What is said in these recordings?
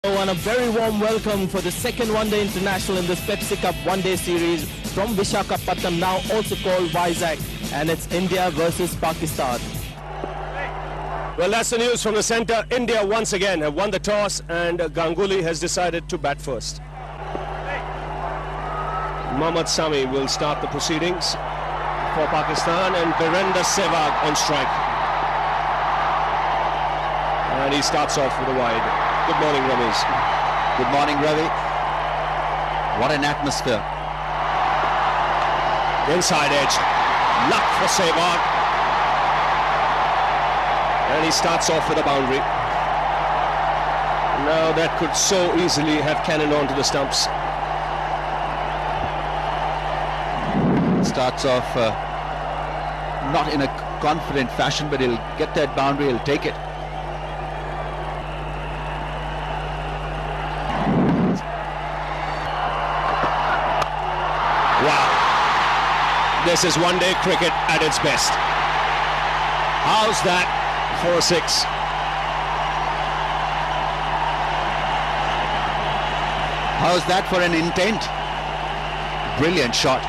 And a very warm welcome for the second One-Day International in this Pepsi Cup One-Day Series from Visakhapatnam, now also called Vizag, and it's India versus Pakistan. Well, that's the news from the centre. India once again have won the toss and Ganguly has decided to bat first. Mohammad Sami will start the proceedings for Pakistan and Virender Sehwag on strike. And he starts off with a wide. Good morning, Ramesh. Good morning, Ravi. What an atmosphere. Inside edge. Luck for Sehwag. And he starts off with a boundary. Now that could so easily have cannoned onto the stumps. Starts off not in a confident fashion, but he'll get that boundary, he'll take it. Wow. This is one-day cricket at its best. How's that for a six? How's that for an intent? Brilliant shot.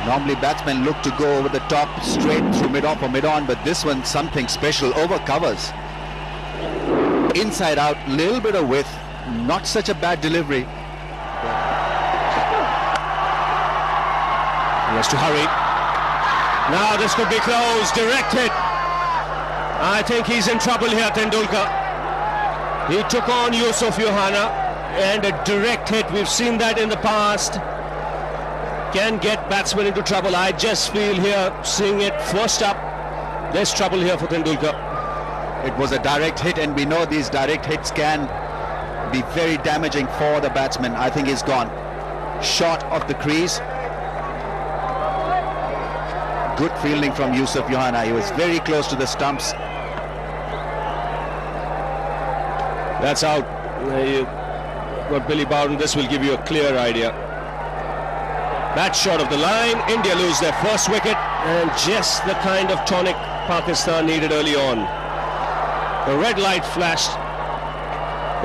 Normally batsmen look to go over the top straight through mid-off or mid-on, but this one something special, over covers. Inside out, little bit of width, not such a bad delivery. He has to hurry. Now this could be close, direct hit. I think he's in trouble here, Tendulkar. He took on Yusuf Yohana and a direct hit, we've seen that in the past, can get batsmen into trouble. I just feel here, seeing it first up, there's trouble here for Tendulkar. It was a direct hit, and we know these direct hits can be very damaging for the batsman. I think he's gone. Short of the crease. Good fielding from Yusuf Yohana. He was very close to the stumps. That's out. You got Billy Bowden. This will give you a clear idea. That shot of the line. India lose their first wicket, and just the kind of tonic Pakistan needed early on. The red light flashed.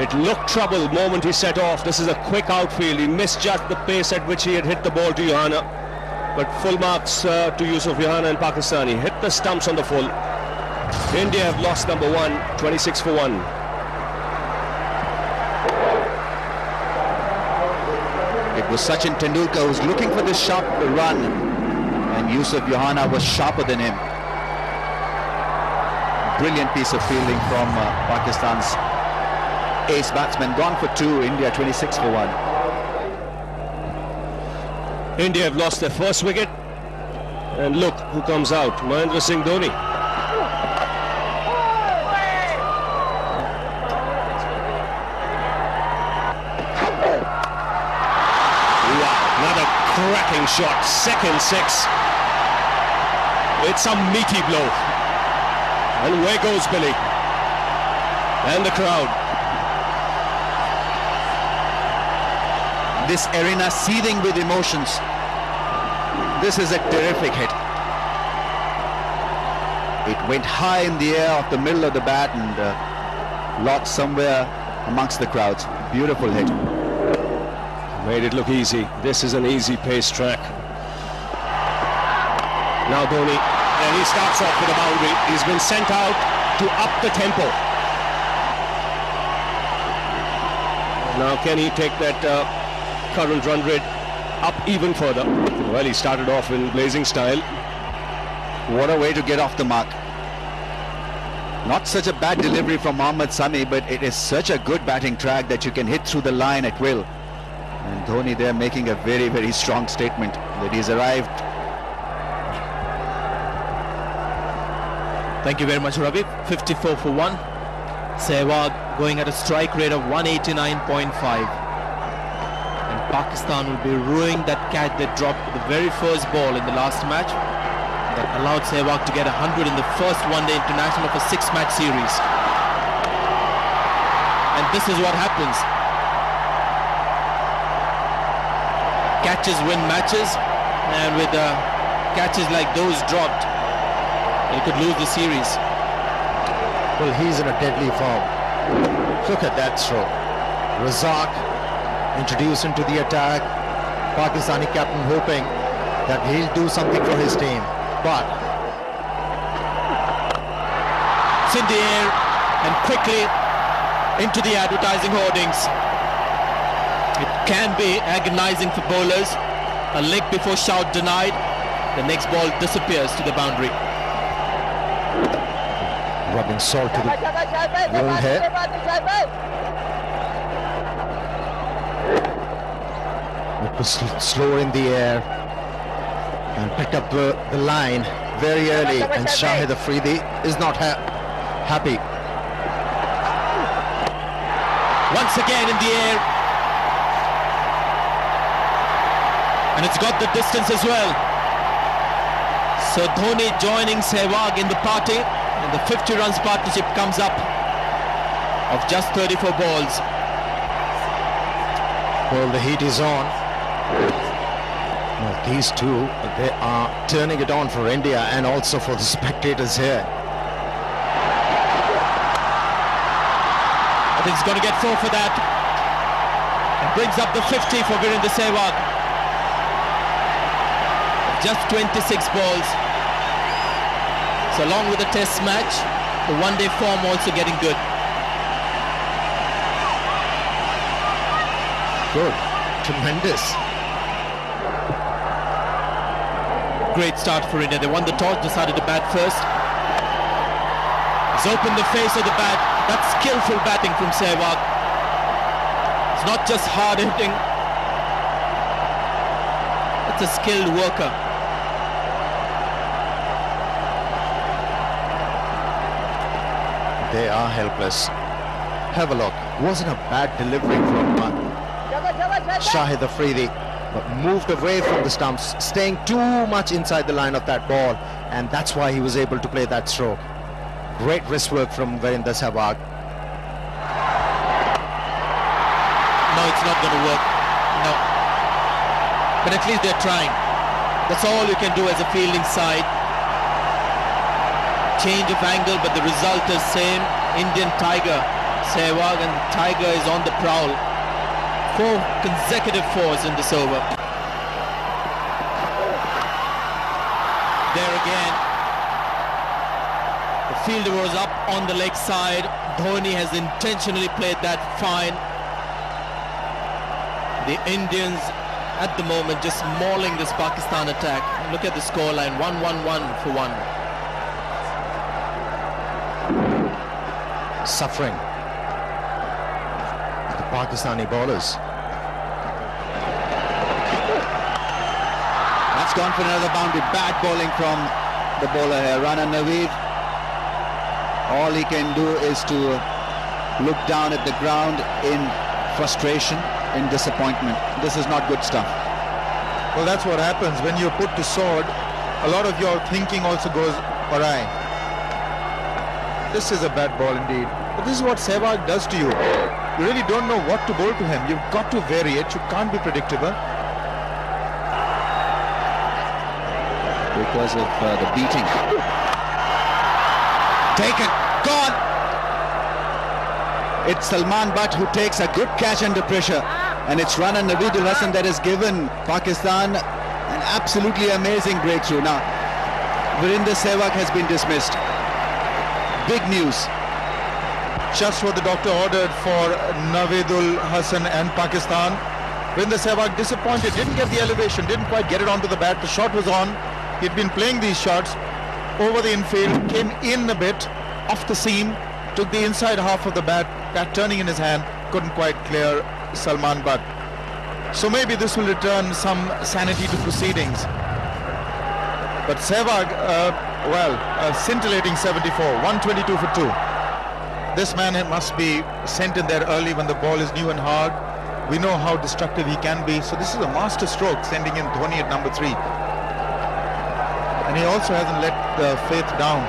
It looked trouble the moment he set off. This is a quick outfield. He misjudged the pace at which he had hit the ball to Yohana. But full marks to Yusuf Yohana and Pakistan. He hit the stumps on the full. India have lost number one, 26 for 1. It was Sachin Tendulkar who was looking for this sharp run, and Yusuf Yohana was sharper than him. Brilliant piece of fielding from Pakistan's ace batsman. Gone for 2, India 26 for 1. India have lost their first wicket, and look who comes out, Mahendra Singh Dhoni. Wow, another cracking shot, second six. It's a meaty blow, and where goes Billy and the crowd. This arena seething with emotions. This is a terrific hit. It went high in the air off the middle of the bat and locked somewhere amongst the crowds. Beautiful hit. Made it look easy. This is an easy pace track. Now Dhoni, and he starts off with a boundary. He's been sent out to up the tempo. Now can he take that current run rate up even further? Well, he started off in blazing style. What a way to get off the mark. Not such a bad delivery from Mohammad Sami, but it is such a good batting track that you can hit through the line at will. And Dhoni there making a very, very strong statement that he's arrived. Thank you very much, Ravi. 54 for 1. Sehwag going at a strike rate of 189.5. Pakistan will be ruining that catch they dropped the very first ball in the last match that allowed Sehwag to get 100 in the first One-Day International of a 6-match series. And this is what happens. Catches win matches, and with catches like those dropped, you could lose the series. Well, he's in a deadly form. Look at that throw. Razak introduced into the attack. Pakistani captain hoping that he'll do something for his team. But It's in the air and quickly into the advertising hoardings. It can be agonizing for bowlers. A leg before shout denied. The next ball disappears to the boundary. rubbing salt to the wound here. It was slower in the air and picked up the line very early, and Shahid Afridi is not happy. Once again in the air, and it's got the distance as well. So Dhoni joining Sehwag in the party, and the 50 runs partnership comes up of just 34 balls. Well, the heat is on. Well, these two, they are turning it on for India and also for the spectators here. I think he's going to get 4 for that, and brings up the 50 for Virendra Sehwag. Just 26 balls. So along with the test match, the one-day form also getting good. Good. Tremendous. Great start for India. They won the toss, decided to bat first. He's opened the face of the bat. That's skillful batting from Sehwag. It's not just hard hitting. It's a skilled worker. They are helpless. Have a look. Wasn't a bad delivery from Shahid Afridi, but moved away from the stumps, staying too much inside the line of that ball, and that's why he was able to play that stroke. Great wrist work from Virendra Sehwag. No, it's not going to work. No. But at least they're trying. That's all you can do as a fielding side. Change of angle, but the result is same. Indian Tiger, Sehwag, and Tiger is on the prowl. 4 consecutive 4s in this over. There again, the fielder was up on the leg side. Dhoni has intentionally played that fine. The Indians at the moment just mauling this Pakistan attack. Look at the scoreline, 1-1-1 for 1. Suffering. The Pakistani bowlers. That's gone for another boundary. Bad bowling from the bowler here, Rana Naveed. All he can do is to look down at the ground in frustration, in disappointment. This is not good stuff. Well, that's what happens when you're put to sword. A lot of your thinking also goes awry. This is a bad ball indeed. But this is what Sehwag does to you. You really don't know what to bowl to him. You've got to vary it. You can't be predictable. Because of the beating. Taken. Gone. It's Salman Butt who takes a good catch under pressure. And it's Rana Naveedul Hasan that has given Pakistan an absolutely amazing breakthrough. Now, Virendra Sehwag has been dismissed. Big news. Just what the doctor ordered for Naveedul Hasan and Pakistan. Virendra Sehwag disappointed, didn't get the elevation, didn't quite get it onto the bat. The shot was on. He'd been playing these shots over the infield, came in a bit off the seam, took the inside half of the bat turning in his hand, couldn't quite clear Salman Butt. So maybe this will return some sanity to proceedings. But Sehwag, scintillating 74, 122 for 2. This man must be sent in there early when the ball is new and hard. We know how destructive he can be. So this is a master stroke, sending in Dhoni at number 3. And he also hasn't let the faith down.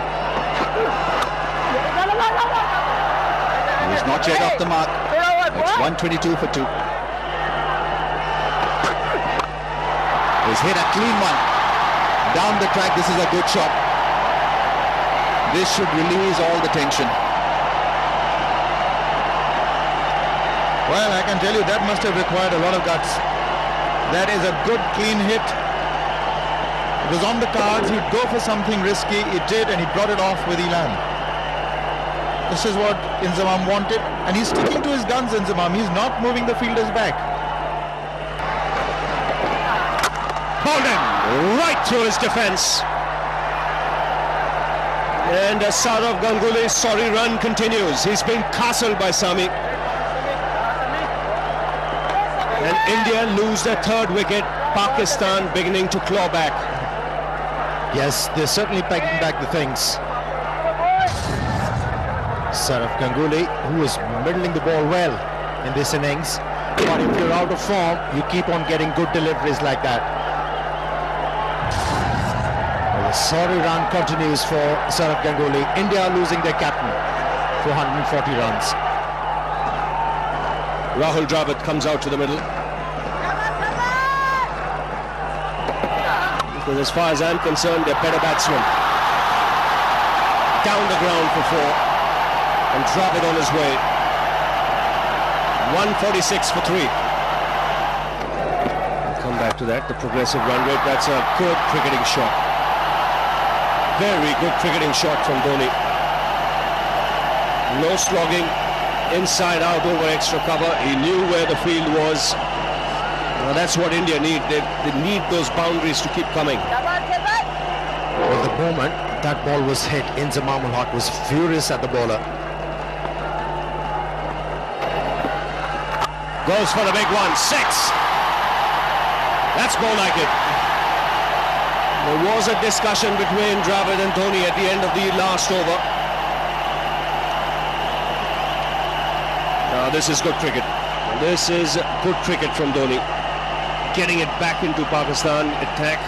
He's not yet off the mark. It's 122 for 2. He's hit a clean one. Down the track, this is a good shot. This should release all the tension. Well, I can tell you that must have required a lot of guts. That is a good clean hit. It was on the cards. He'd go for something risky. He did, and he brought it off with Elan. This is what Inzamam wanted, and he's sticking to his guns, Inzamam. He's not moving the fielders back. Bolden right through his defence. And Saurav Ganguly's sorry run continues. He's been castled by Sami. And India lose their third wicket. Pakistan beginning to claw back. Yes, they're certainly pegging back the things. Saurav Ganguly, who is middling the ball well in this innings, but if you're out of form, you keep on getting good deliveries like that. Well, the sorry run continues for Saurav Ganguly. India losing their captain for 140 runs. Rahul Dravid comes out to the middle. Because as far as I'm concerned, they're better batsmen. Down the ground for 4. And Dravid on his way. 146 for 3. We'll come back to that, the progressive run rate. That's a good cricketing shot. Very good cricketing shot from Dhoni. No slogging. Inside out over extra cover. He knew where the field was. Well, that's what India need. They need those boundaries to keep coming. Well, the moment that ball was hit, Inzamam ul Haq was furious at the bowler. Goes for the big one. 6. That's more like it. There was a discussion between Dravid and Dhoni at the end of the last over. Now this is good cricket. This is good cricket from Dhoni. Getting it back into Pakistan attack.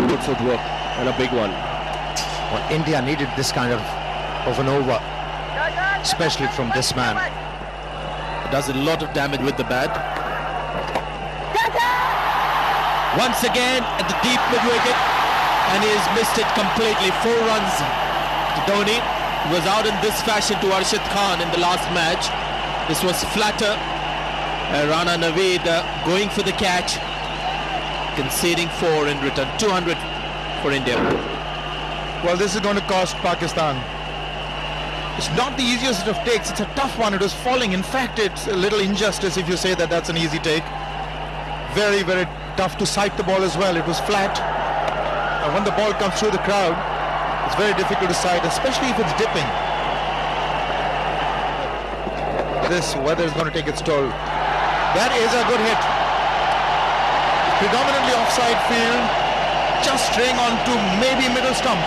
Good footwork and a big one. Well, India needed this kind of an over, especially from this man. Does a lot of damage with the bat. Once again at the deep mid-wicket, and he has missed it completely. 4 runs to Dhoni. He was out in this fashion to Arshad Khan in the last match. This was flatter. Rana Naveed going for the catch, conceding 4 in return. 200 for India. Well, this is going to cost Pakistan. It's not the easiest of takes. It's a tough one. It was falling. In fact, it's a little injustice if you say that that's an easy take. Very, very tough to sight the ball as well. It was flat. And when the ball comes through the crowd, it's very difficult to sight, especially if it's dipping. This weather is going to take its toll. That is a good hit. Predominantly offside field, just straying on to maybe middle stump.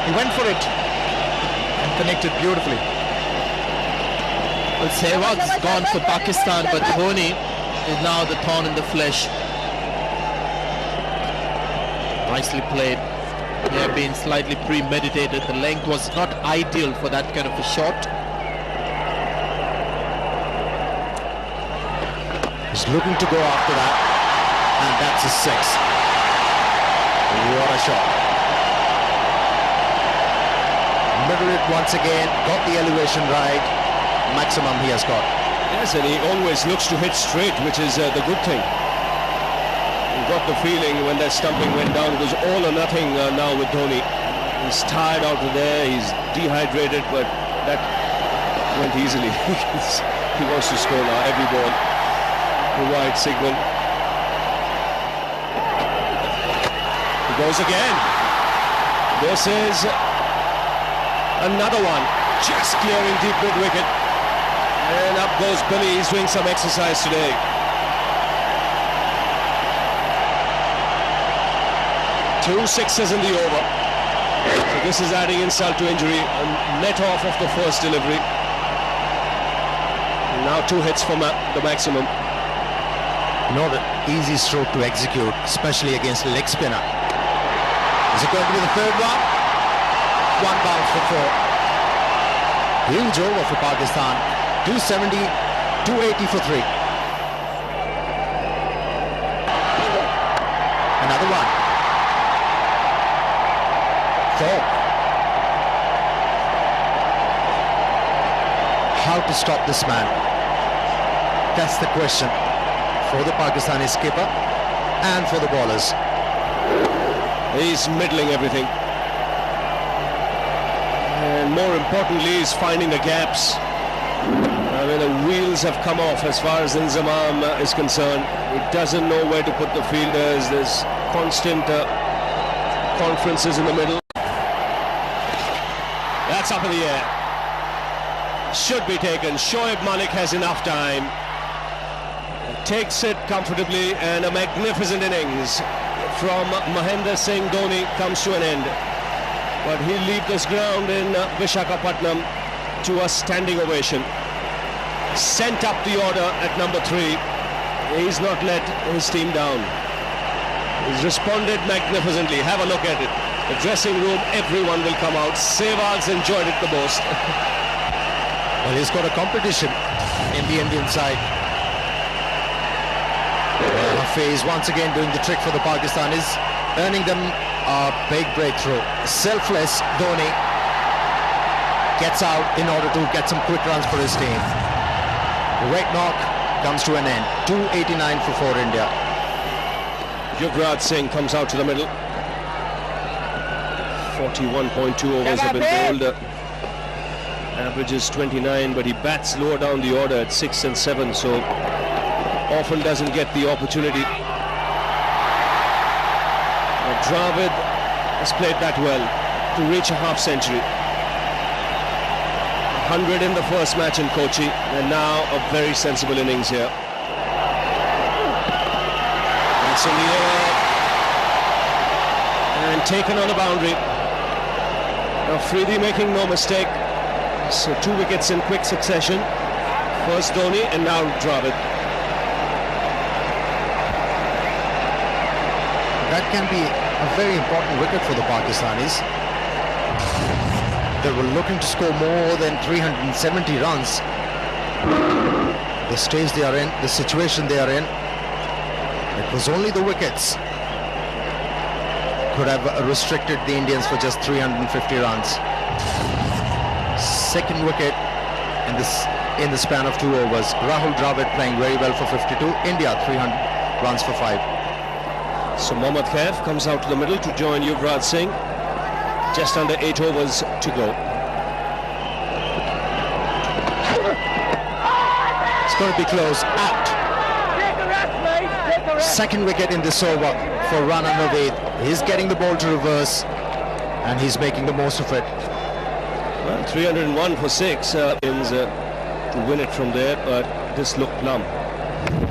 He went for it and connected beautifully. Well, Sehwag's gone for Pakistan, but Dhoni is now the thorn in the flesh. Nicely played. He had been slightly premeditated. The length was not ideal for that kind of a shot. He's looking to go after that, and that's a 6. What a shot. Middle it once again, got the elevation right. Maximum he has got. Yes, and he always looks to hit straight, which is the good thing. You got the feeling when that stumping went down, it was all or nothing now with Dhoni. He's tired out of there, he's dehydrated, but that went easily. He wants to score now, every ball. The wide signal. He goes again. This is another one, just clearing deep mid-wicket. And up goes Billy. He's doing some exercise today. Two 6s in the over. So this is adding insult to injury. A net off of the first delivery. Now 2 hits for the maximum. Not an easy stroke to execute, especially against a leg spinner. Is it going to be the third one? 1 bounce for 4. Huge over for Pakistan. 270, 280 for 3. Another one. 4. How to stop this man? That's the question for the Pakistani skipper and for the bowlers. He's middling everything. And more importantly, he's finding the gaps. I mean, the wheels have come off as far as Inzamam is concerned. He doesn't know where to put the fielders. There's constant conferences in the middle. That's up in the air. Should be taken. Shoaib Malik has enough time. Takes it comfortably, and a magnificent innings from Mahendra Singh Dhoni comes to an end. But he'll leave this ground in Visakhapatnam to a standing ovation. Sent up the order at number 3. He's not let his team down. He's responded magnificently. Have a look at it. The dressing room, everyone will come out. Sehwag's enjoyed it the most. Well, he's got a competition in the Indian side. Hafiz once again doing the trick for the Pakistanis, earning them a big breakthrough. Selfless Dhoni gets out in order to get some quick runs for his team. Red knock comes to an end. 289 for India. Yuvraj Singh comes out to the middle. 41.2 overs have been bowled. Averages 29, but he bats lower down the order at 6 and 7, so often doesn't get the opportunity. Dravid has played that well to reach a half century. 100 in the first match in Kochi, and now a very sensible innings here. It's in the air and taken on a boundary. Now Afridi making no mistake. So 2 wickets in quick succession. First Dhoni and now Dravid. That can be a very important wicket for the Pakistanis. They were looking to score more than 370 runs. The stage they are in, the situation they are in, it was only the wickets could have restricted the Indians for just 350 runs. Second wicket in the span of 2 overs. Rahul Dravid playing very well for 52. India 300 runs for 5. So Mohammad Kaif comes out to the middle to join Yuvraj Singh. Just under 8 overs to go. It's going to be close. Out. Second wicket in this over for Rana Naveed. He's getting the ball to reverse and he's making the most of it. Well, 301 for 6 wins to win it from there, but this looked plumb. You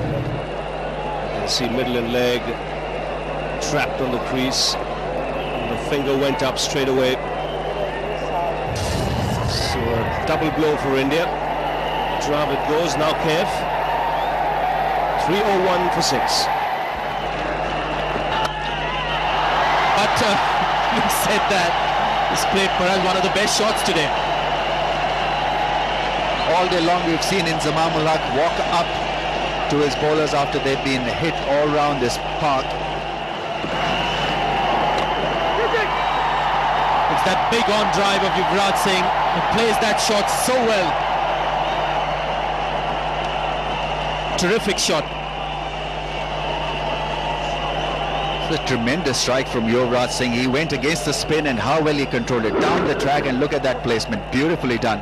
can see middle and leg trapped on the crease. The finger went up straight away. So a double blow for India. Dravid goes, now Kaif. 301 for 6. But you said that he's played perhaps one of the best shots today. All day long we've seen Inzamam ul Haq walk up to his bowlers after they've been hit all round this park. It's that big on drive of Yuvraj Singh. He plays that shot so well. Terrific shot. It's a tremendous strike from Yuvraj Singh. He went against the spin and how well he controlled it. Down the track, and look at that placement. Beautifully done.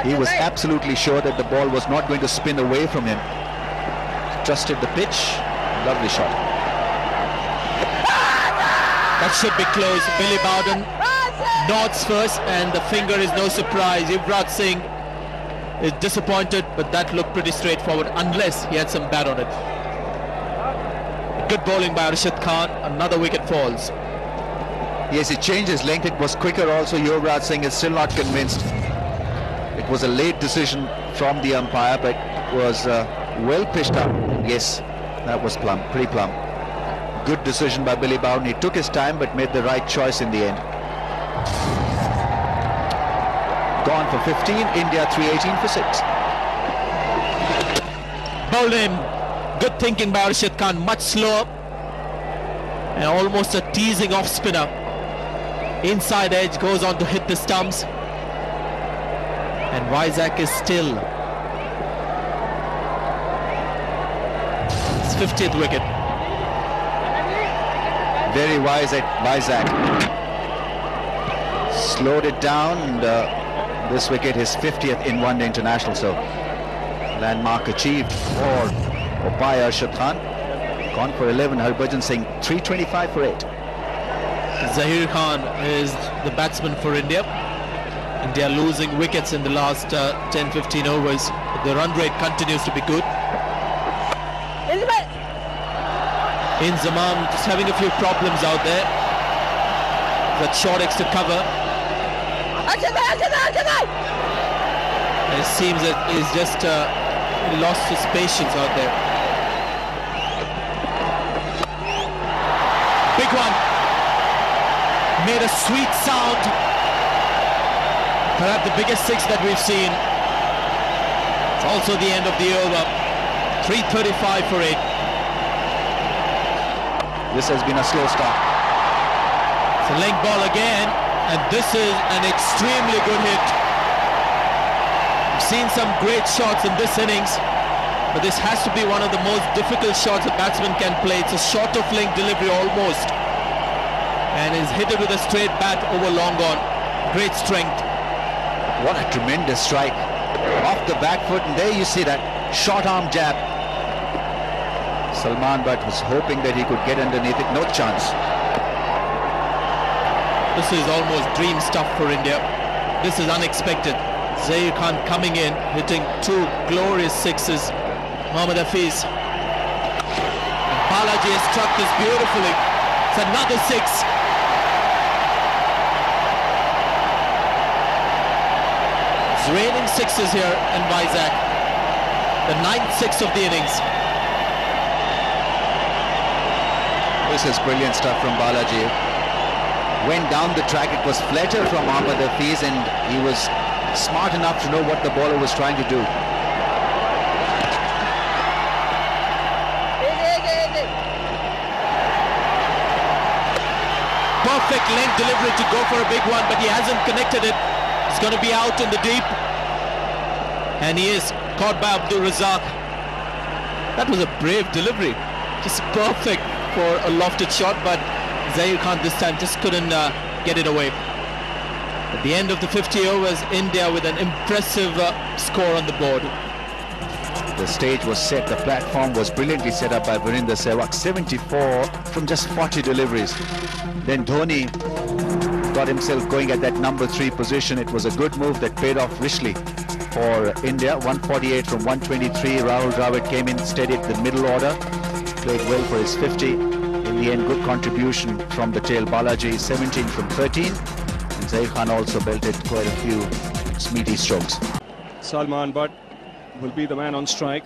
He was absolutely sure that the ball was not going to spin away from him. Trusted the pitch. Lovely shot. That should be close. Billy Bowden nods first, and the finger is no surprise. Yuvraj Singh is disappointed, but that looked pretty straightforward, unless he had some bat on it. Good bowling by Arshad Khan. Another wicket falls. Yes, he changed his length. It was quicker also. Yuvraj Singh is still not convinced. It was a late decision from the umpire, but it was well pitched up. Yes, that was plumb, pretty plumb. Good decision by Billy Bowden. He took his time but made the right choice in the end. Gone for 15, India 318 for 6. Bowled him. Good thinking by Arshad Khan. Much slower. And almost a teasing off spinner. Inside edge goes on to hit the stumps. And Vizag is still 50th wicket. Very wise at Vizag. Slowed it down, and this wicket is 50th in one-day international. So landmark achieved for umpire Arshad Khan. Gone for 11. Harbhajan Singh 325 for 8. Zaheer Khan is the batsman for India. India losing wickets in the last 10-15 overs. The run rate continues to be good. Inzamam just having a few problems out there. That short extra cover. It seems that he's just lost his patience out there. Big one. Made a sweet sound. Perhaps the biggest six that we've seen. It's also the end of the over. 335 for 8. This has been a slow start. It's a length ball again, and this is an extremely good hit. We've seen some great shots in this innings, but this has to be one of the most difficult shots a batsman can play. It's a short of length delivery almost, and is hit it with a straight bat over long on. Great strength. What a tremendous strike. Off the back foot, and there you see that short arm jab. Salman Butt was hoping that he could get underneath it. No chance. This is almost dream stuff for India. This is unexpected. Zaheer Khan coming in, hitting two glorious sixes. Mohammad Hafiz. And Balaji has struck this beautifully. It's another six. It's raining sixes here in Vizag. The 9th six of the innings. This is brilliant stuff from Balaji. Went down the track. It was Fletcher from Mohammad Hafiz, and he was smart enough to know what the bowler was trying to do. Perfect length delivery to go for a big one, but he hasn't connected it. It's going to be out in the deep, and he is caught by Abdul Razak. That was a brave delivery, just perfect for a lofted shot, but Zaheer Khan this time just couldn't get it away. At the end of the 50 overs, India with an impressive score on the board. The stage was set, the platform was brilliantly set up by Virender Sehwag. 74 from just 40 deliveries. Then Dhoni got himself going at that number 3 position. It was a good move that paid off richly for India. 148 from 123. Rahul Dravid came in steady at the middle order. Played well for his 50. In the end, good contribution from the tail. Balaji 17 from 13. And Zaheer Khan also belted quite a few meaty strokes. Salman Butt will be the man on strike.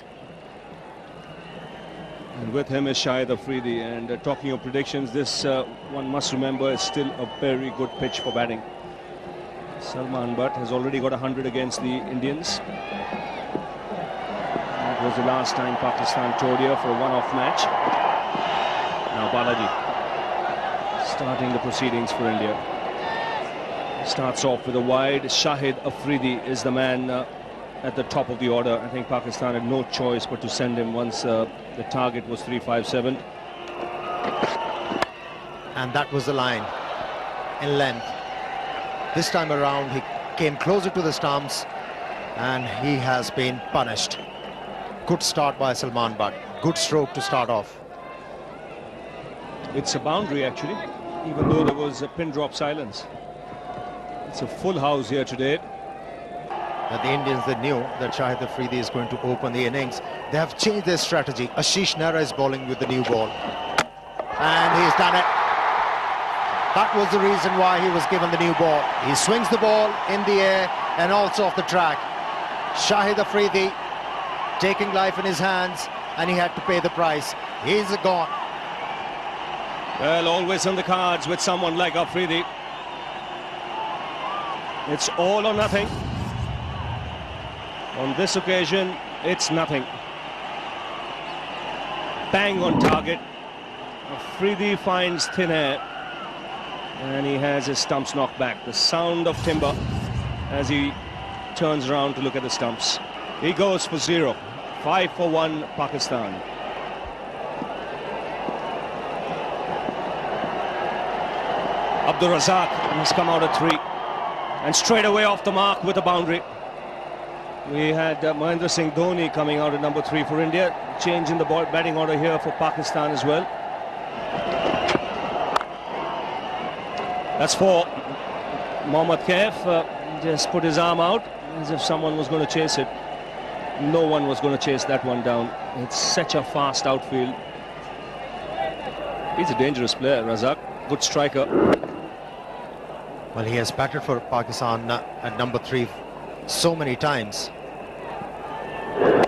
And with him is Shahid Afridi. And talking of predictions, this one must remember is still a very good pitch for batting. Salman Butt has already got 100 against the Indians. It was the last time Pakistan toured here for a one-off match. Now Balaji starting the proceedings for India. Starts off with a wide. Shahid Afridi is the man at the top of the order. I think Pakistan had no choice but to send him once the target was 357. And that was the line in length. This time around he came closer to the stumps and he has been punished. Good start by Salman Butt. Good stroke to start off. It's a boundary actually, even though there was a pin drop silence. It's a full house here today. That the Indians, they knew that Shahid Afridi is going to open the innings. They have changed their strategy. Ashish Nehra is bowling with the new ball. And he's done it. That was the reason why he was given the new ball. He swings the ball in the air and also off the track. Shahid Afridi taking life in his hands, and he had to pay the price. He's gone. Well, always on the cards with someone like Afridi. It's all or nothing. On this occasion, it's nothing. Bang on target. Afridi finds thin air. And he has his stumps knocked back. The sound of timber as he turns around to look at the stumps. He goes for 0. 5 for 1 Pakistan. Abdul Razak has come out at 3 and straight away off the mark with a boundary. We had Mahendra Singh Dhoni coming out at number 3 for India. Change in the batting order here for Pakistan as well. That's 4. Mohammad Kaif just put his arm out as if someone was going to chase it. No one was going to chase that one down. It's such a fast outfield. He's a dangerous player, Razak. Good striker. Well, he has batted for Pakistan at number 3 so many times.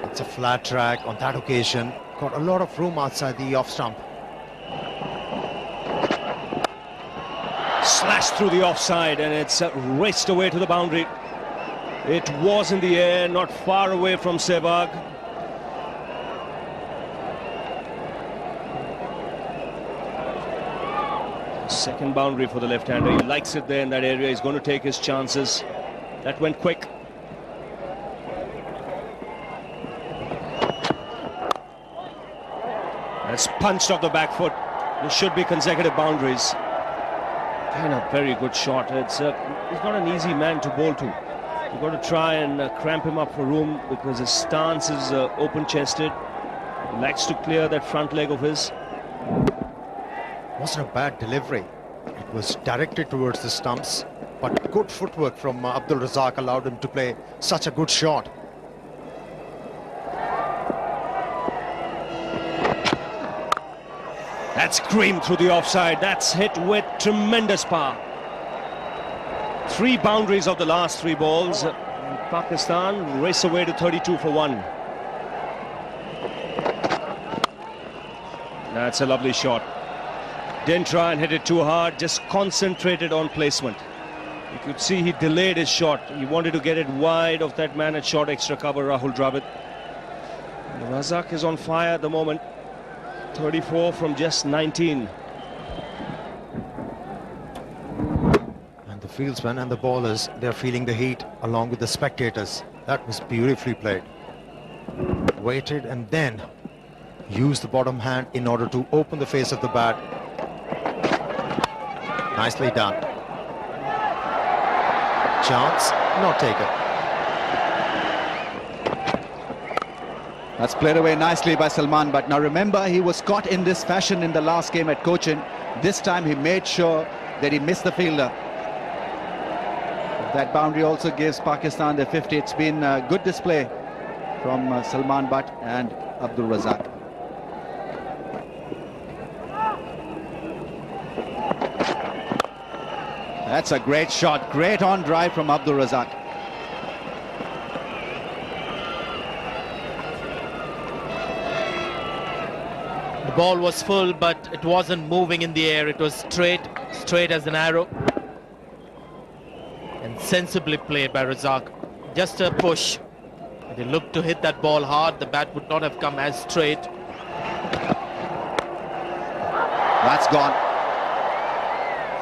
It's a flat track on that occasion. Got a lot of room outside the off stump. Slashed through the offside and it's raced away to the boundary. It was in the air, not far away from Sehwag. Second boundary for the left-hander. He likes it there in that area. He's going to take his chances. That went quick. That's punched off the back foot. There should be consecutive boundaries. And a very good shot. He's not an easy man to bowl to. You've got to try and cramp him up for room because his stance is open-chested. He likes to clear that front leg of his. Wasn't a bad delivery. It was directed towards the stumps, but good footwork from Abdul Razak allowed him to play such a good shot. That's creamed through the offside. That's hit with tremendous power. 3 boundaries of the last 3 balls. Pakistan race away to 32 for 1. That's a lovely shot. Didn't try and hit it too hard, just concentrated on placement. You could see he delayed his shot. He wanted to get it wide of that man at short extra cover, Rahul Dravid. And Razak is on fire at the moment. 34 from just 19. And the fieldsmen and the bowlers, they're feeling the heat along with the spectators. That was beautifully played. Waited and then used the bottom hand in order to open the face of the bat. Nicely done. Chance not taken. That's played away nicely by Salman Butt. Now remember, he was caught in this fashion in the last game at Cochin. This time he made sure that he missed the fielder. That boundary also gives Pakistan their 50. It's been a good display from Salman Butt and Abdul Razak. That's a great shot, great on drive from Abdul Razak. The ball was full, but it wasn't moving in the air. It was straight as an arrow. And sensibly played by Razak. Just a push. If he looked to hit that ball hard, the bat would not have come as straight. That's gone.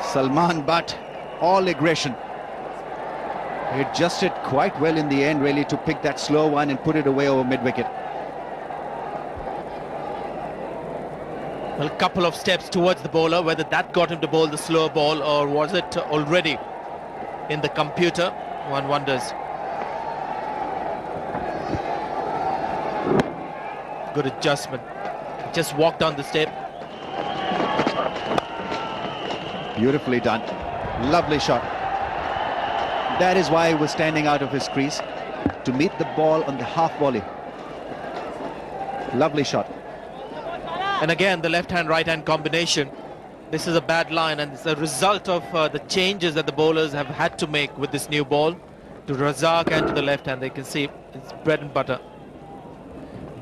Salman Butt, all aggression. He adjusted quite well in the end, really, to pick that slow one and put it away over mid-wicket. Well, a couple of steps towards the bowler, whether that got him to bowl the slow ball or was it already in the computer, one wonders. Good adjustment. Just walked down the step. Beautifully done. Lovely shot. That is why he was standing out of his crease, to meet the ball on the half volley. Lovely shot. And again, the left-hand, right-hand combination. This is a bad line, and it's a result of the changes that the bowlers have had to make with this new ball. To Razak and to the left-hand, they can see it's bread and butter.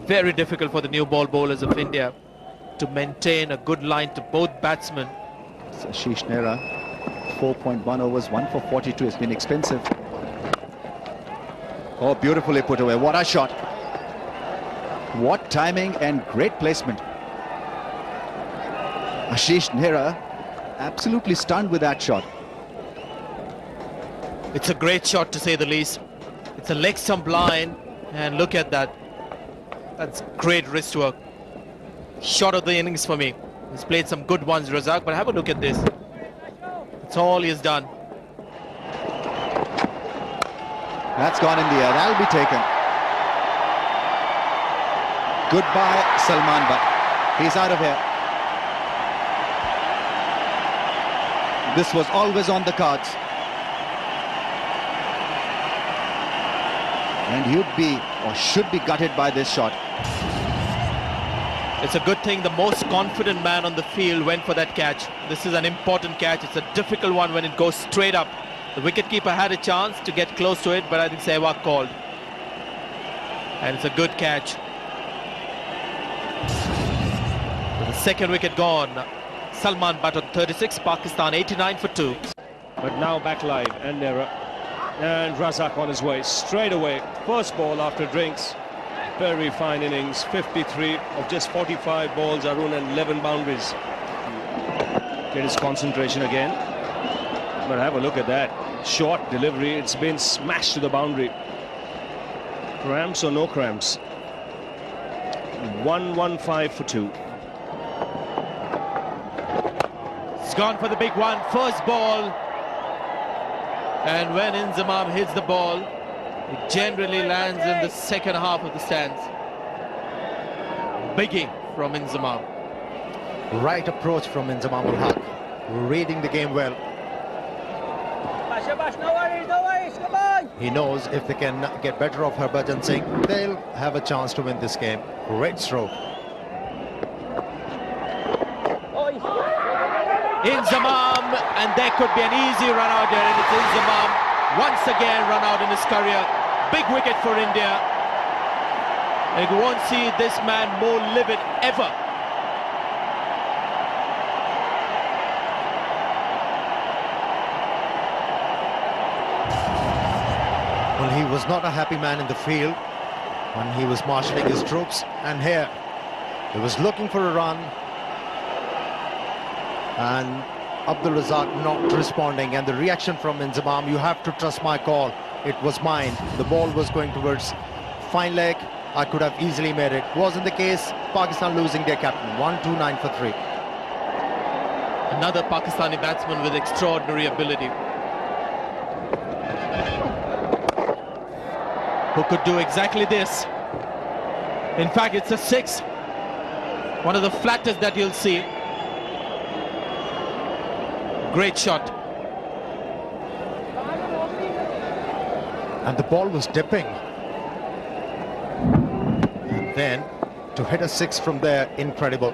Very difficult for the new ball bowlers of India to maintain a good line to both batsmen. Ashish Nehra, 4.1 overs, 1 for 42. It's been expensive. Oh, beautifully put away. What a shot. What timing and great placement. Ashish Nehra absolutely stunned with that shot. It's a great shot, to say the least. It's a leg stump line, and look at that. That's great wrist work. Shot of the innings for me. He's played some good ones, Razak, but have a look at this. That's all he has done. That's gone in the air. That'll be taken. Goodbye, Salman Butt. He's out of here. This was always on the cards. And he'd be, or should be, gutted by this shot. It's a good thing the most confident man on the field went for that catch. This is an important catch. It's a difficult one when it goes straight up. The wicketkeeper had a chance to get close to it, but I think Sehwag called. And it's a good catch. With the second wicket gone, Salman Butt on 36, Pakistan 89 for 2. But now back live, and Nehra. And Razak on his way, straight away. First ball after drinks. Very fine innings, 53 of just 45 balls, Arun, and 11 boundaries. Get his concentration again. But have a look at that. Short delivery, it's been smashed to the boundary. Cramps or no cramps? 115 for 2. It's gone for the big one, first ball. And when Inzamam hits the ball, it generally lands in the second half of the stands. Biggie from Inzamam. Right approach from Inzamam ul Haq. Reading the game well. No worries, come on! He knows if they can get better of Harbhajan Singh, they'll have a chance to win this game. Great stroke. Inzamam, and there could be an easy run out there, and it's Inzamam once again run out in his career. Big wicket for India. And you won't see this man more livid ever. Well, he was not a happy man in the field when he was marshalling his troops, and here he was looking for a run, and Abdul Razak not responding, and the reaction from Inzamam, you have to trust my call, it was mine. The ball was going towards fine leg, I could have easily made it. Wasn't the case. Pakistan losing their captain. 1-2-9 for 3. Another Pakistani batsman with extraordinary ability, who could do exactly this. In fact, it's a 6. One of the flattest that you'll see. Great shot. And the ball was dipping. And then to hit a 6 from there, incredible.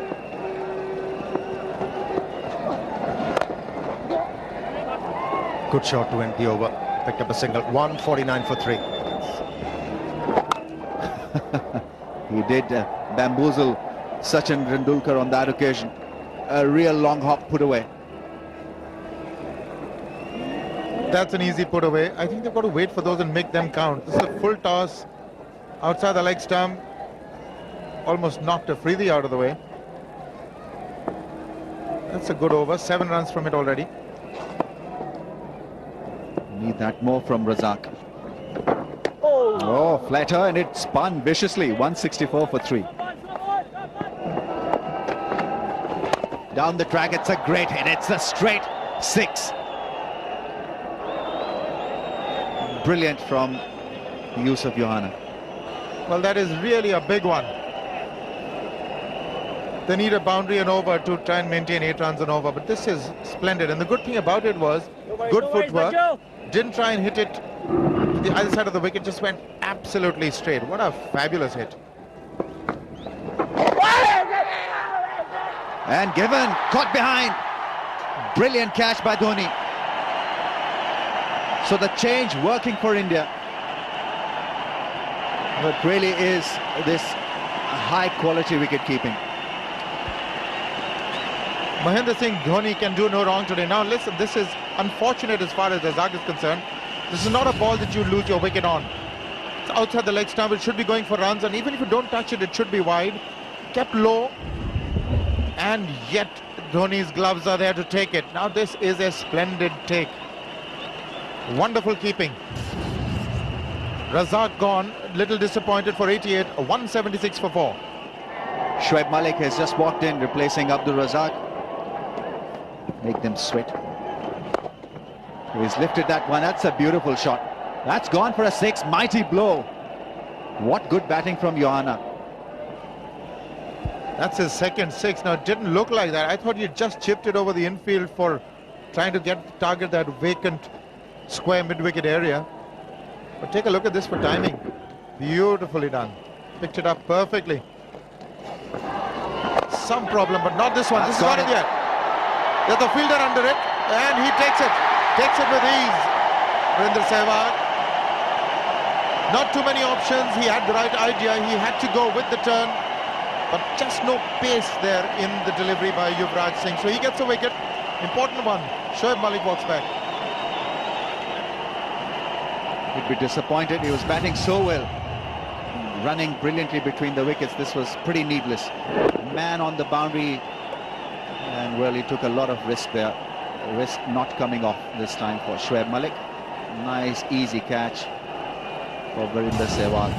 Good shot to end the over. Picked up a single. 149 for 3. He did bamboozle Sachin Tendulkar on that occasion. A real long hop put away. That's an easy put away. I think they've got to wait for those and make them count. This is a full toss outside the leg stump. Almost knocked Afridi out of the way. That's a good over. 7 runs from it already. Need that more from Razak. Oh, flatter, and it spun viciously. 164 for 3. Down the track, it's a great hit. It's a straight 6. Brilliant from Yusuf Yohana. Well, that is really a big one. They need a boundary and over to try and maintain 8 runs and over, but this is splendid. And the good thing about it was good footwork. Didn't try and hit it to the other side of the wicket, just went absolutely straight. What a fabulous hit. And given, caught behind. Brilliant catch by Dhoni. So the change working for India. But really is this high quality wicket keeping. Mahendra Singh Dhoni can do no wrong today. Now listen, this is unfortunate as far as Razak is concerned. This is not a ball that you lose your wicket on. It's outside the leg stump. It should be going for runs, and even if you don't touch it, it should be wide. Kept low, and yet Dhoni's gloves are there to take it. Now this is a splendid take. Wonderful keeping. Razak gone, little disappointed for 88, 176 for 4. Shoaib Malik has just walked in, replacing Abdul Razak. Make them sweat. He's lifted that one. That's a beautiful shot. That's gone for a 6. Mighty blow. What good batting from Johanna. That's his second 6. Now, it didn't look like that. I thought he just chipped it over the infield for trying to target that vacant square mid-wicket area. But take a look at this for timing. Beautifully done. Picked it up perfectly. Some problem, but not this one. This is not it yet. There's the fielder under it, and he takes it. Takes it with ease. Virender Sehwag. Not too many options. He had the right idea. He had to go with the turn, but just no pace there in the delivery by Yuvraj Singh. So he gets a wicket. Important one. Shoaib Malik walks back. He'd be disappointed. He was batting so well, running brilliantly between the wickets. This was pretty needless. Man on the boundary, and well, he took a lot of risk there. Risk not coming off this time for Shoaib Malik. Nice easy catch for Virender Sehwag.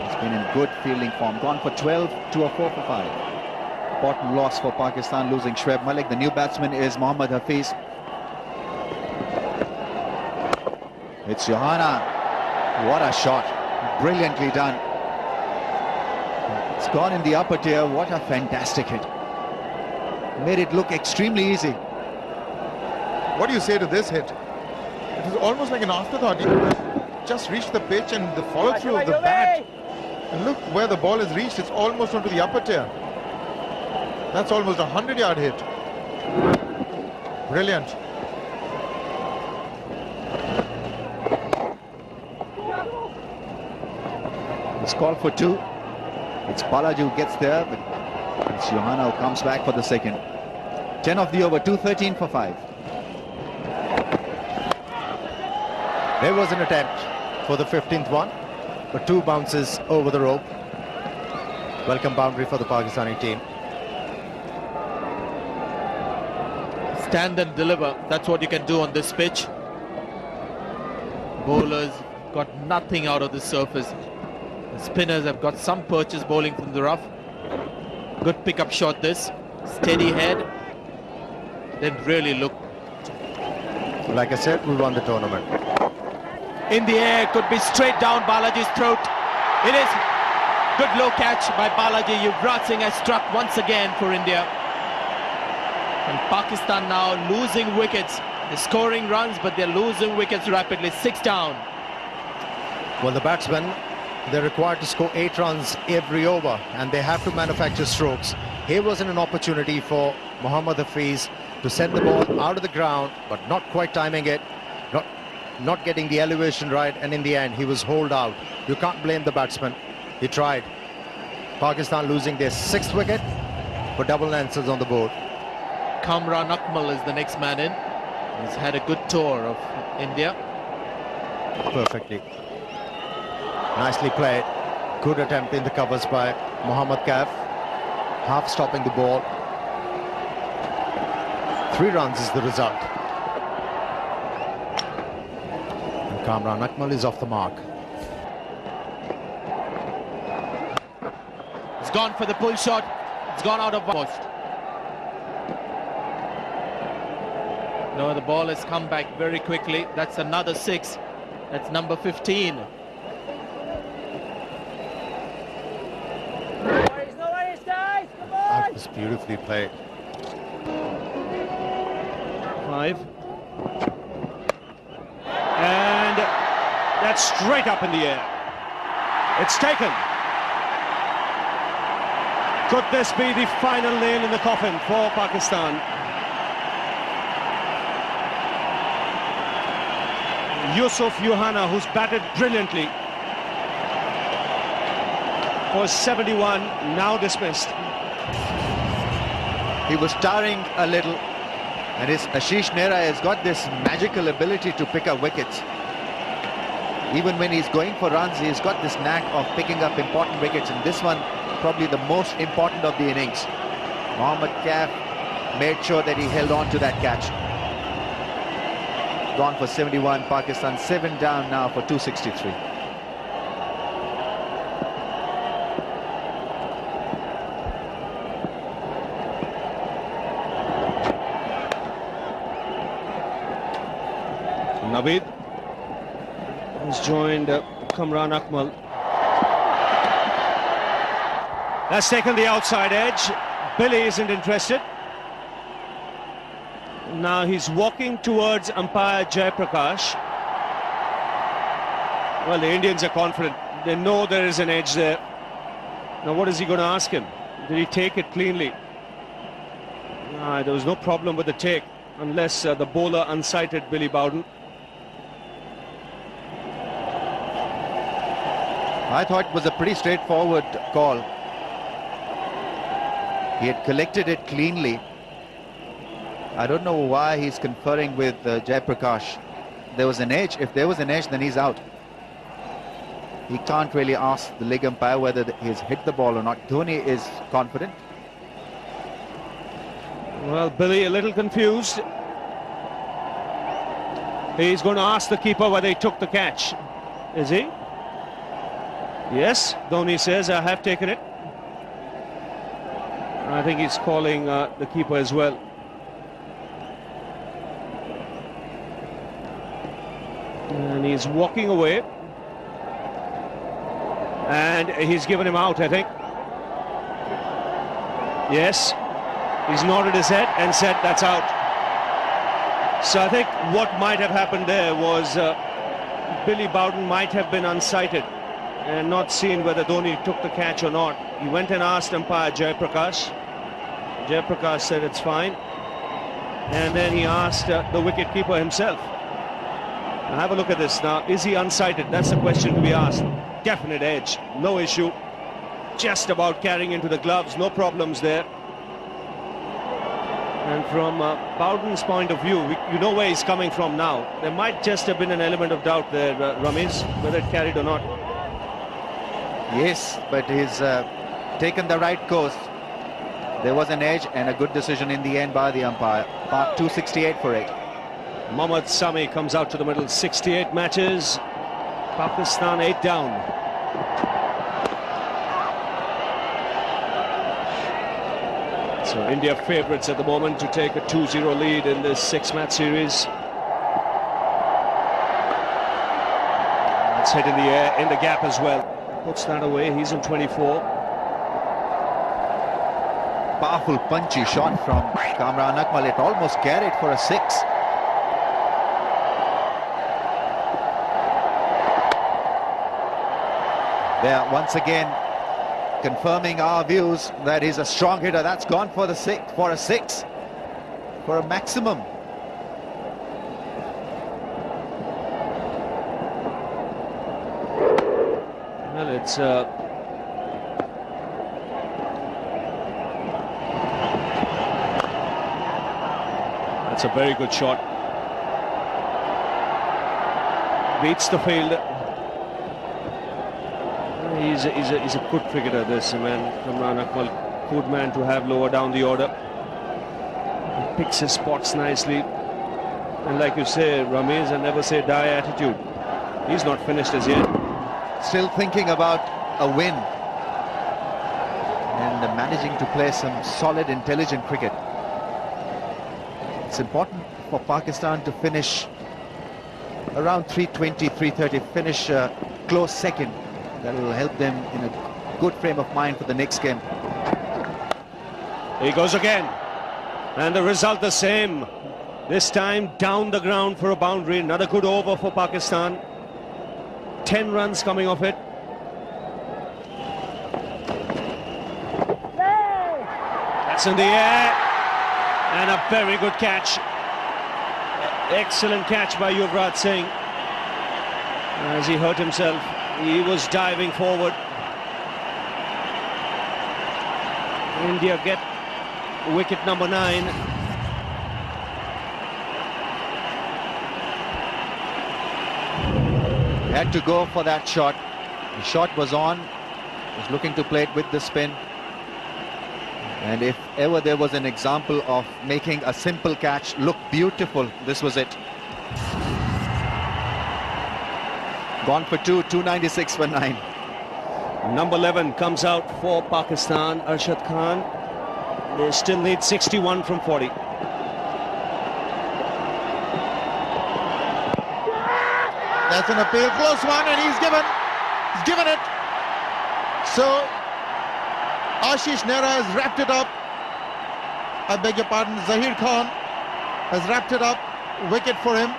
He's been in good fielding form. Gone for 12 to a 4 for 5. Important loss for Pakistan, losing Shoaib Malik. The new batsman is Mohammad Hafiz. It's Johanna. What a shot. Brilliantly done. It's gone in the upper tier. What a fantastic hit. Made it look extremely easy. What do you say to this hit? It was almost like an afterthought. He just reached the pitch, and the follow through of the bat. And look where the ball has reached. It's almost onto the upper tier. That's almost a 100-yard hit. Brilliant. It's called for 2. It's Balaji who gets there, but it's Johanna who comes back for the second. 10 of the over, 213 for 5. There was an attempt for the 15th one, but 2 bounces over the rope. Welcome boundary for the Pakistani team. Stand and deliver. That's what you can do on this pitch. Bowlers got nothing out of the surface. The spinners have got some purchase bowling from the rough. Good pickup shot this. Steady head. Then really look. Like I said, we won the tournament. In the air, could be straight down Balaji's throat. It is. Good low catch by Balaji. Yuvraj Singh has struck once again for India. And Pakistan now losing wickets. They're scoring runs, but they're losing wickets rapidly. 6 down. Well, the batsmen, they're required to score 8 runs every over, and they have to manufacture strokes. Here wasn't an opportunity for Mohammad Hafiz to send the ball out of the ground, but not quite timing it, not getting the elevation right, and in the end he was holed out. You can't blame the batsman. He tried. Pakistan losing their 6th wicket for double lances on the board. Kamran Akmal is the next man in. He's had a good tour of India. Perfectly. Nicely played. Good attempt in the covers by Mohammad Kaif. Half stopping the ball. 3 runs is the result. And Kamran Akmal is off the mark. It's gone for the pull shot. It's gone out of post. No, the ball has come back very quickly. That's another 6. That's number 15. No worries, guys. Come on. That was beautifully played. 5. And that's straight up in the air. It's taken. Could this be the final nail in the coffin for Pakistan? Yusuf Johanna, who's batted brilliantly for 71, now dismissed. He was towering a little, and his Ashish Nehra has got this magical ability to pick up wickets. Even when he's going for runs, he's got this knack of picking up important wickets, and this one probably the most important of the innings. Mohammad Kaif made sure that he held on to that catch. Gone for 71, Pakistan 7 down now for 263. Naveed has joined Kamran Akmal. That's taken the outside edge. Billy isn't interested. Now he's walking towards umpire Jayaprakash. Well, the Indians are confident. They know there is an edge there. Now what is he going to ask him? Did he take it cleanly? There was no problem with the take, unless the bowler unsighted Billy Bowden. I thought it was a pretty straightforward call. He had collected it cleanly. I don't know why he's conferring with Jayaprakash. There was an edge. If there was an edge, then he's out. He can't really ask the leg umpire whether he's hit the ball or not. Dhoni is confident. Well, Billy a little confused. He's going to ask the keeper whether he took the catch. Is he? Yes, Dhoni says, I have taken it. I think he's calling the keeper as well. And he's walking away. And he's given him out, I think. Yes. He's nodded his head and said that's out. So I think what might have happened there was Billy Bowden might have been unsighted and not seen whether Dhoni took the catch or not. He went and asked umpire Jayaprakash. Jayaprakash said it's fine. And then he asked the wicket-keeper himself. Now have a look at this now. Is he unsighted? That's the question to be asked. Definite edge, no issue. Just about carrying into the gloves, no problems there. And from Bowden's point of view, you know where he's coming from now. There might just have been an element of doubt there, Ramesh, whether it carried or not. Yes, but he's taken the right course. There was an edge and a good decision in the end by the umpire. Mark 268 for it. Mohammad Sami comes out to the middle. 68 matches. Pakistan 8 down. So India favourites at the moment to take a 2-0 lead in this 6-match series. It's hit in the air, in the gap as well. Puts that away, he's on 24. Powerful punchy shot from Kamran Akmal. It almost carried for a 6. There once again confirming our views that he's a strong hitter. That's gone for the 6, for a 6, for a maximum. Well, it's that's a very good shot. Beats the field. He's a good cricketer, this man, Kamran Akmal. Good man to have lower down the order. He picks his spots nicely. And like you say, Ramesh, I never say die attitude. He's not finished as yet. Still thinking about a win. And managing to play some solid, intelligent cricket. It's important for Pakistan to finish around 320, 330, finish close second. That will help them in a good frame of mind for the next game. He goes again. And the result the same. This time down the ground for a boundary. Another good over for Pakistan. 10 runs coming off it. That's in the air. And a very good catch. Excellent catch by Yuvraj Singh. As he hurt himself. He was diving forward. India get wicket number 9. Had to go for that shot. The shot was on. Was looking to play it with the spin. And if ever there was an example of making a simple catch look beautiful, this was it. Gone for 2, 296 for 9. Number 11 comes out for Pakistan, Arshad Khan. They still need 61 from 40. That's an appeal, close one, and he's given it. So Ashish Nehra has wrapped it up. I beg your pardon, Zahir Khan has wrapped it up. Wicket for him.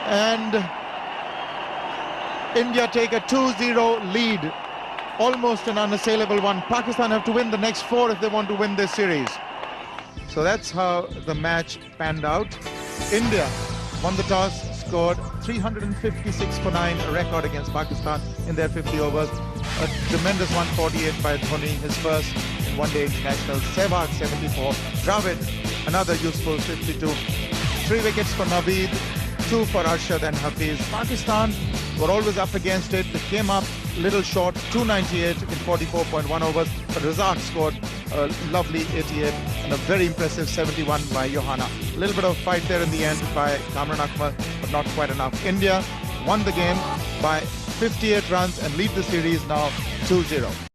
And India take a 2-0 lead. Almost an unassailable one. Pakistan have to win the next 4 if they want to win this series. So that's how the match panned out. India won the toss, scored 356 for 9, a record against Pakistan in their 50 overs. A tremendous 148 by Dhoni, his first in one-day international. Sehwag 74, Dravid another useful 52. 3 wickets for Naveed, 2 for Arshad and Hafiz. Pakistan were always up against it. They came up a little short, 298 in 44.1 overs. But Razak scored a lovely 88 and a very impressive 71 by Johanna. A little bit of fight there in the end by Kamran Akmal, but not quite enough. India won the game by 58 runs and lead the series now 2-0.